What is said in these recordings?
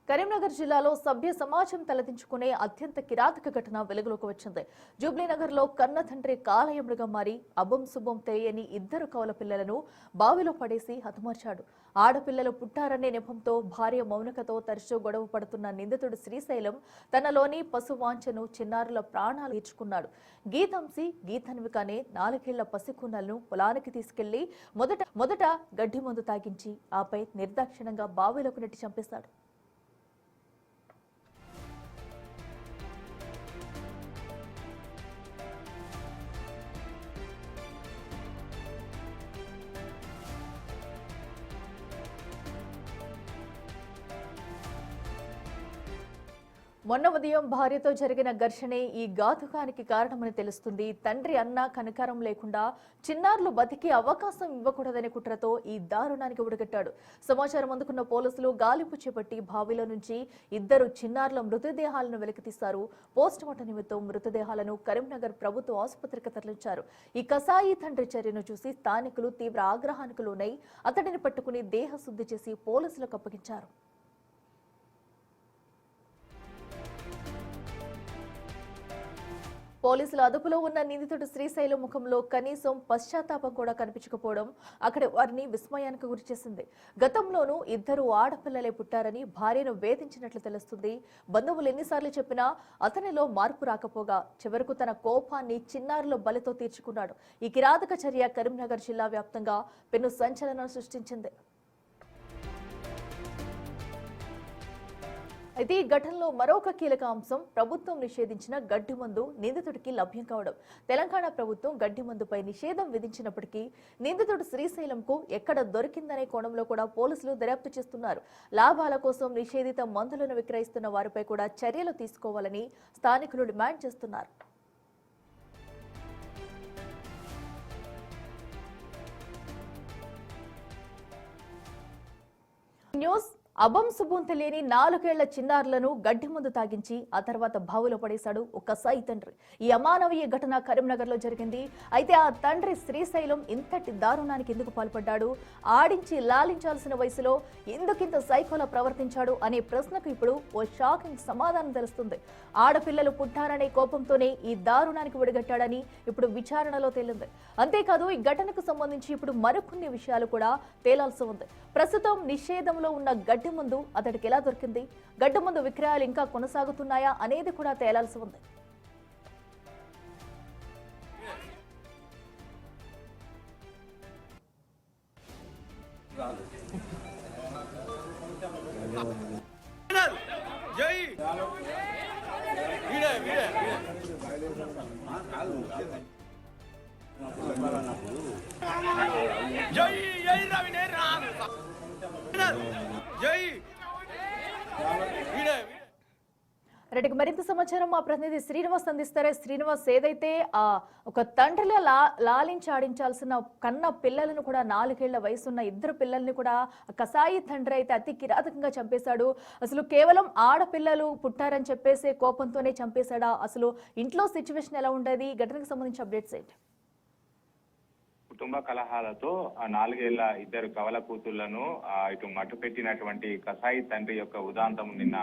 కరీంనగర్ జిల్లాలో సభ్య సమాజం తలదించుకునే అత్యంత కిరాతక ఘటన వెలుగులోకి వచ్చింది. జూబ్లీనగర్లో కన్న తండ్రి కాలయముడుగా మారి అబ్బం శుభం తెలియని ఇద్దరు కవల పిల్లలను బావిలో పడేసి హతమార్చాడు. ఆడపిల్లలు పుట్టారనే నెపంతో భార్య మౌనికతో తరచూ గొడవ పడుతున్న నిందితుడు శ్రీశైలం తనలోని పశువాంఛను చిన్నారుల ప్రాణాలు ఈడ్చుకున్నాడు. గీతంసి గీతన్వికనే 4 ఏళ్ల పసికున్నలను పొలానికి తీసుకెళ్లి మొదట గడ్డి మందు తాగించి ఆపై నిర్దాక్షిణంగా బావిలోకి నెట్టి చంపేశాడు. మొన్న ఉదయం భార్యతో జరిగిన ఘర్షణే ఈ ఘాతుకానికి కారణమని తెలుస్తుంది. తండ్రి అన్న కనికరం లేకుండా చిన్నారులు బతికి అవకాశం ఇవ్వకూడదనే కుట్రతో ఈ దారుణానికి ఒడిగట్టాడు. సమాచారం అందుకున్న పోలీసులు గాలింపు చేపట్టి బావిలో నుంచి ఇద్దరు చిన్నారుల మృతదేహాలను వెలికితీశారు. పోస్టుమార్టం నిమిత్తం మృతదేహాలను కరీంనగర్ ప్రభుత్వ ఆసుపత్రికి తరలించారు. ఈ కసాయి తండ్రి చర్యను చూసి స్థానికులు తీవ్ర ఆగ్రహానికి లోనై అతడిని పట్టుకుని దేహశుద్ధి చేసి పోలీసులకు అప్పగించారు. పోలీసుల అదుపులో ఉన్న నిందితుడు శ్రీశైలం ముఖంలో కనీసం పశ్చాత్తాపం కూడా కనిపించకపోవడం అక్కడ వారిని విస్మయానికి గురిచేసింది. గతంలోనూ ఇద్దరు ఆడపిల్లలే పుట్టారని భార్యను వేధించినట్లు తెలుస్తుంది. బంధువులు ఎన్నిసార్లు చెప్పినా అతనిలో మార్పు రాకపోగా చివరకు తన కోపాన్ని చిన్నారుల బలితో తీర్చుకున్నాడు. ఈ కిరాతక చర్య కరీంనగర్ జిల్లా వ్యాప్తంగా పెను సంచలనం సృష్టించింది. అయితే ఈ ఘటనలో మరొక కీలక అంశం ప్రభుత్వం నిషేధించిన గడ్డి మందు నిందితుడికి లభ్యం కావడం. తెలంగాణ ప్రభుత్వం గడ్డి మందుపై నిషేధం విధించినప్పటికీ నిందితుడు శ్రీశైలంకు ఎక్కడ దొరికిందనే కోణంలో కూడా పోలీసులు దర్యాప్తు చేస్తున్నారు. లాభాల కోసం నిషేధిత మందులను విక్రయిస్తున్న వారిపై కూడా చర్యలు తీసుకోవాలని స్థానికులు డిమాండ్ చేస్తున్నారు. న్యూస్ అబ్బం శుభం తెలియని 4 ఏళ్ల చిన్నారులను గడ్డి మందు తాగించి ఆ తర్వాత బావిలో పడేశాడు ఒక కసాయి తండ్రి. ఈ అమానవీయ ఘటన కరీంనగర్ లో జరిగింది. అయితే ఆ తండ్రి శ్రీశైలం ఇంతటి దారుణానికి ఎందుకు పాల్పడ్డాడు, ఆడించి లాలించాల్సిన వయసులో ఎందుకింత సైకోలా ప్రవర్తించాడు అనే ప్రశ్నకు ఇప్పుడు ఓ షాకింగ్ సమాధానం తెలుస్తుంది. ఆడపిల్లలు పుట్టారనే కోపంతోనే ఈ దారుణానికి ఒడిగట్టాడని ఇప్పుడు విచారణలో తేలింది. అంతేకాదు ఈ ఘటనకు సంబంధించి ఇప్పుడు మరికొన్ని విషయాలు కూడా తేలాల్సి ఉంది. ప్రస్తుతం నిషేధంలో ఉన్న గడ్డి ముందు అతడికి ఎలా దొరికింది, గడ్డి మందు విక్రయాలు ఇంకా కొనసాగుతున్నాయా అనేది కూడా తేలాల్సి ఉంది. రెడ్డికి మరింత సమాచారం మా ప్రతినిధి శ్రీనివాస్ అందిస్తారే. శ్రీనివాస్, ఏదైతే ఒక తండ్రిలో లాలించి ఆడించాల్సిన కన్న పిల్లలను కూడా 4 ఏళ్ల వయసున్న ఇద్దరు పిల్లల్ని కూడా కసాయి తండ్రి అయితే అతి కిరాతకంగా చంపేశాడు. అసలు కేవలం ఆడపిల్లలు పుట్టారని చెప్పేసే కోపంతోనే చంపేశాడా? అసలు ఇంట్లో సిచ్యువేషన్ ఎలా ఉండేది? ఘటనకు సంబంధించి అప్డేట్స్ ఏంటి? కుటుంబ కలహాలతో 4 ఏళ్ల ఇద్దరు కవల కూతుళ్లను ఇటు మట్టు పెట్టినటువంటి కసాయి తండ్రి యొక్క ఉదాంతం నిన్న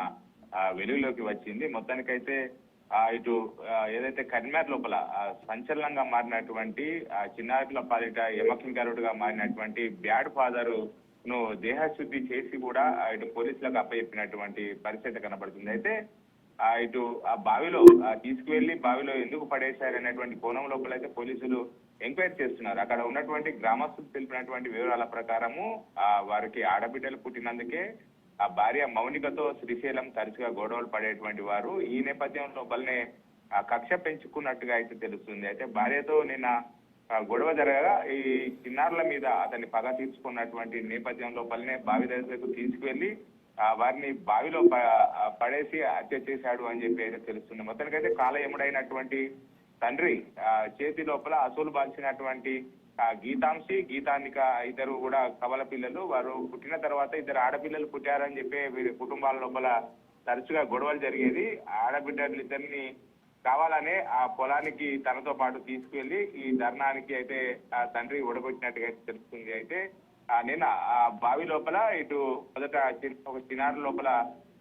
వెలుగులోకి వచ్చింది. మొత్తానికైతే ఇటు ఏదైతే కరీంనగర్ లోపల సంచలనంగా మారినటువంటి చిన్నారుల పాలిట యమకింకరుడుగా మారినటువంటి బ్యాడ్ ఫాదర్ ను దేహశుద్ధి చేసి కూడా ఇటు పోలీసులకు అప్పచెప్పినటువంటి పరిస్థితి కనబడుతుంది. అయితే ఇటు ఆ బావిలో తీసుకువెళ్లి బావిలో ఎందుకు పడేశారనేటువంటి కోణం లోపల అయితే పోలీసులు ఎంక్వైరీ చేస్తున్నారు. అక్కడ ఉన్నటువంటి గ్రామస్తులు తెలిపినటువంటి వివరాల ప్రకారము వారికి ఆడబిడ్డలు పుట్టినందుకే ఆ భార్య మౌనికతో శ్రీశైలం తరచుగా గొడవలు పడేటువంటి వారు. ఈ నేపథ్యం లోపలనే కక్ష పెంచుకున్నట్టుగా అయితే తెలుస్తుంది. అయితే భార్యతో నిన్న గొడవ జరగగా ఈ చిన్నారుల మీద అతన్ని పగ తీర్చుకున్నటువంటి నేపథ్యం లోపలనే బావి దగ్గరకు తీసుకువెళ్లి వారిని బావిలో పడేసి హత్య చేశాడు అని చెప్పి అయితే తెలుస్తుంది. మొత్తానికైతే కాలయముడైనటువంటి తండ్రి చేతి లోపల అసూలు బాల్చినటువంటి గీతాంశి గీతానిక ఇద్దరు కూడా కవల పిల్లలు. వారు పుట్టిన తర్వాత ఇద్దరు ఆడపిల్లలు పుట్టారని చెప్పి వీరి కుటుంబాల లోపల తరచుగా గొడవలు జరిగేది. ఆడబిడ్డలు ఇద్దరిని కావాలనే ఆ పొలానికి తనతో పాటు తీసుకువెళ్లి ఈ ధర్నానికి అయితే ఆ తండ్రి ఒడగొట్టినట్టుగా తెలుస్తుంది. అయితే నిన్న ఆ బావి లోపల ఇటు మొదట ఒక చిన్నారి లోపల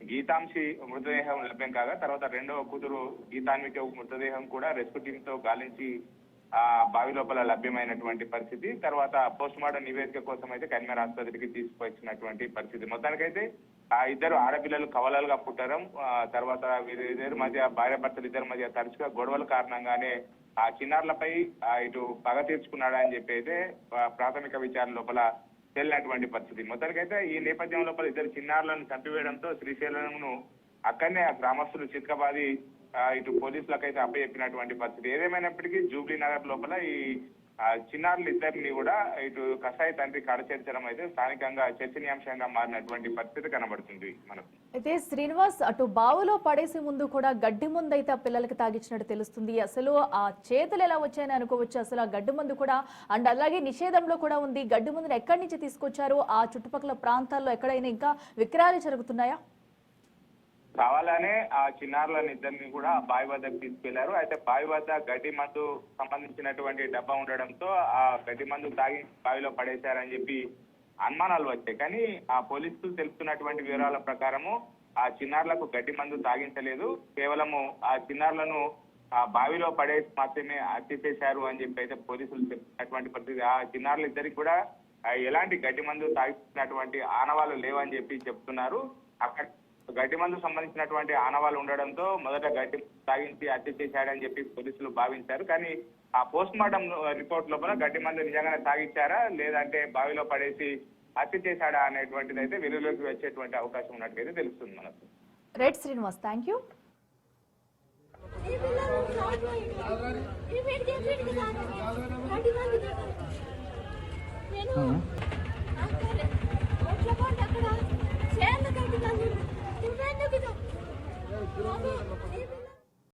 గీతాంశి మృతదేహం లభ్యం కాగా తర్వాత రెండవ కూతురు గీతాన్విక మృతదేహం కూడా రెస్క్యూ టీమ్ తో గాలించి బావి లోపల లభ్యమైనటువంటి పరిస్థితి. తర్వాత పోస్ట్ మార్టం నివేదిక కోసం అయితే కరీంనగర్ ఆసుపత్రికి తీసుకొచ్చినటువంటి పరిస్థితి. మొత్తానికైతే ఆ ఇద్దరు ఆడపిల్లలు కవలలుగా పుట్టడం, తర్వాత వీరిద్దరి మధ్య భార్య భర్తలు ఇద్దరి మధ్య తరచుగా గొడవల కారణంగానే ఆ చిన్నారులపై ఇటు పగ తీర్చుకున్నాడా అని చెప్పి అయితే ప్రాథమిక విచారణ లోపల తేలినటువంటి పరిస్థితి. మొత్తానికైతే ఈ నేపథ్యం లోపల ఇద్దరు చిన్నారులను చంపివేయడంతో శ్రీశైలంను అక్కడనే ఆ గ్రామస్తులు చిత్కబాది ఇటు పోలీసులకైతే అప్పచెప్పినటువంటి పరిస్థితి. ఏదేమైనప్పటికీ జూబ్లీ నగర్ లోపల ఈ చిన్నారులు ఇద్దరిని కూడా ఇటు కసాయి తండ్రి కడచేర్చడం అయితే స్థానికంగా చర్చనీయాంశంగా మారినటువంటి పరిస్థితి కనబడుతుంది మనకు. అయితే శ్రీనివాస్, అటు బావులో పడేసే ముందు కూడా గడ్డి ముందు అయితే ఆ పిల్లలకి తాగించినట్టు తెలుస్తుంది. అసలు ఆ చేతులు ఎలా వచ్చాయని అనుకోవచ్చు. అసలు ఆ గడ్డి మందు కూడా అండ్ అలాగే నిషేధంలో కూడా ఉంది. గడ్డి మందుని ఎక్కడి నుంచి తీసుకొచ్చారు? ఆ చుట్టుపక్కల ప్రాంతాల్లో ఎక్కడైనా ఇంకా విక్రయాలు జరుగుతున్నాయా? కావాలనే ఆ చిన్నారులను ఇద్దరిని కూడా బావి వద్దకు తీసుకెళ్లారు. అయితే బావి వద్ద గడ్డి మందు సంబంధించినటువంటి డబ్బా ఉండడంతో ఆ గడ్డి మందు తాగి బావిలో పడేశారని చెప్పి అనుమానాలు వచ్చాయి. కానీ ఆ పోలీసులు తెలుపుతున్నటువంటి వివరాల ప్రకారము ఆ చిన్నారులకు గడ్డి మందు తాగించలేదు, కేవలము ఆ చిన్నారులను ఆ బావిలో పడేసి మాత్రమే హత్య చేశారు అని చెప్పి అయితే పోలీసులు చెప్తున్నటువంటి పరిస్థితి. ఆ చిన్నారులు ఇద్దరికి కూడా ఎలాంటి గడ్డి మందు తాగినటువంటి ఆనవాళ్ళు లేవని చెప్పి చెప్తున్నారు. అక్కడ గడ్డి మందు సంబంధించినటువంటి ఆనవాళ్ళు ఉండడంతో మొదట గడ్డి తాగించి హత్య చేశాడని చెప్పి పోలీసులు భావించారు. కానీ ఆ పోస్ట్ మార్టం రిపోర్ట్ లోపల గడ్డి మందు నిజంగానే తాగించారా లేదంటే బావిలో పడేసి హత్య చేశాడా అనేటువంటిది అయితే వెలుగులోకి వచ్చేటువంటి అవకాశం ఉన్నట్టుగా తెలుస్తుంది మనకు. Right Srinivas, thank you. నువ్వెందుకు